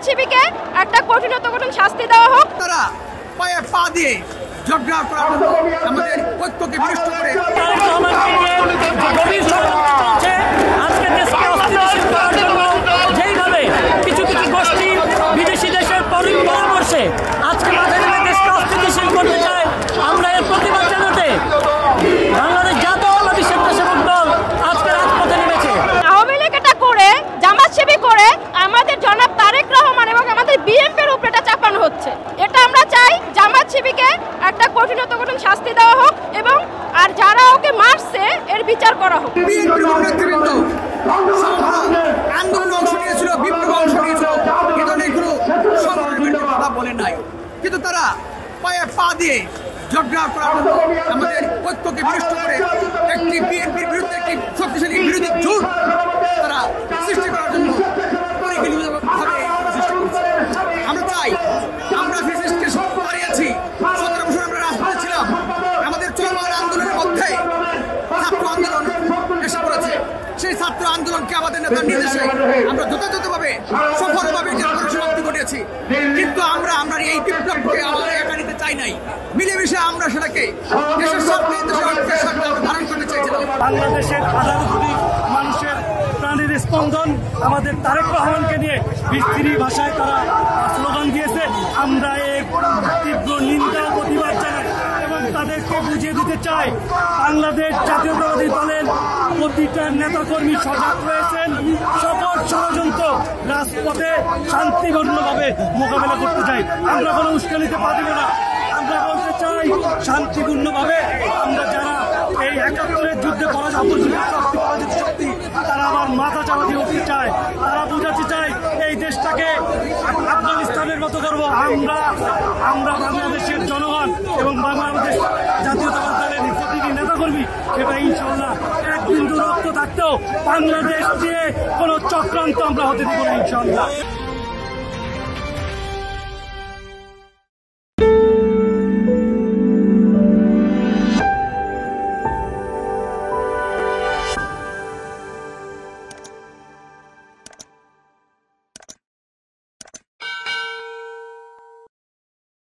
জামায়াত-শিবিরকে একটা কঠিন শাস্তি দেওয়া হোক। তারা পায়ে পা দিয়ে ঝগড়া করার জন্য আমাদের ঐক্যকে বিনষ্ট করে যেইভাবে কিছু কিছু গোষ্ঠী বিদেশি দেশের পরামর্শে আজকে মাঠে নেমে দেশকে অস্থিতিশীল করতে চায়, আমরা এর প্রতিবাদ জানাতে বাংলাদেশ জাতীয়তাবাদী স্বেচ্ছাসেবক দল আজকে রাজপথে নেমেছে। আওয়ামী লীগ এটা করে, জামায়াত-শিবির করে আমাদের জনাব তারেক রহমান এবং আমাদের বিএনপির উপরে এটা চাপানো হচ্ছে। এটা আমরা চাই জামায়াত-শিবিরকে একটা কঠিন শাস্তি দেওয়া হোক এবং আর যারা ওকে মারছে এর বিচার করা হোক। আন্দোলন অংশ নিয়েছিল, বিপ্লব অংশ নিয়েছিল, কথা বলে নাই, কিন্তু তারা পায়ে পা দিয়ে ঝগড়া করার জন্য আমাদের ঐক্যকে বিনষ্ট করে একটি বিএনপির বিরুদ্ধে একটি শক্তিশালী বিরোধী জোট তারা সৃষ্টি করার জন্য সৃষ্টি করছে। আমরা চাই, আমরা ফ্যাসিস্টকে হারিয়েছি, 17 বছর আমরা রাজপথে ছিলাম, আমাদের চলমান আন্দোলনের মধ্যে ছাত্র আন্দোলন এসে পড়েছে। সেই ছাত্র আন্দোলনকে আমাদের নেতার নির্দেশে আমরা যথাযথভাবে সফলভাবে সমাপ্তি ঘটিয়েছি, কিন্তু আমরা এই বিপ্লবকে আমরা একা নিতে চাই নাই, মিলেমিশে আমরা সেটাকে দেশের স্বার্থে দেশের স্বার্থে আমরা ধারণ করতে চাইছিলাম। বাংলাদেশের 18 কোটি মানুষের প্রাণের স্পন্দন আমাদের তারেক রহমানকে নিয়ে বিস্তৃত ভাষায় তারা স্লোগান দিয়েছে। আমরা এর তীব্র নিন্দা প্রতিবাদ জানাই এবং তাদেরকে বুঝিয়ে দিতে চাই বাংলাদেশ জাতীয়তাবাদী দলের প্রতিটা নেতাকর্মী সজাগ রয়েছেন। সকল ষড়যন্ত্র রাজপথে শান্তিপূর্ণভাবে মোকাবেলা করতে চাই। আমরা কোনো উস্কানিতে পা দিব না। আমরা বলতে চাই শান্তিপূর্ণভাবে আমরা যারা এই 71-এর যুদ্ধে পরাজিত শক্তি তারা আবার মাথা চাপা দিয়ে উঠতে চায়, তারা বুঝাতে চায় এই দেশটাকে আফগানিস্তানের মতো করবো। আমরা বাংলাদেশের জনগণ এবং বাংলাদেশ জাতীয়তাবাদী দলের প্রতিটি নেতাকর্মী সেটা ইনশাল্লাহ এক বিন্দু রক্ত থাকতেও বাংলাদেশ দিয়ে কোনো চক্রান্ত আমরা হতে দিব না ইনশাল্লাহ।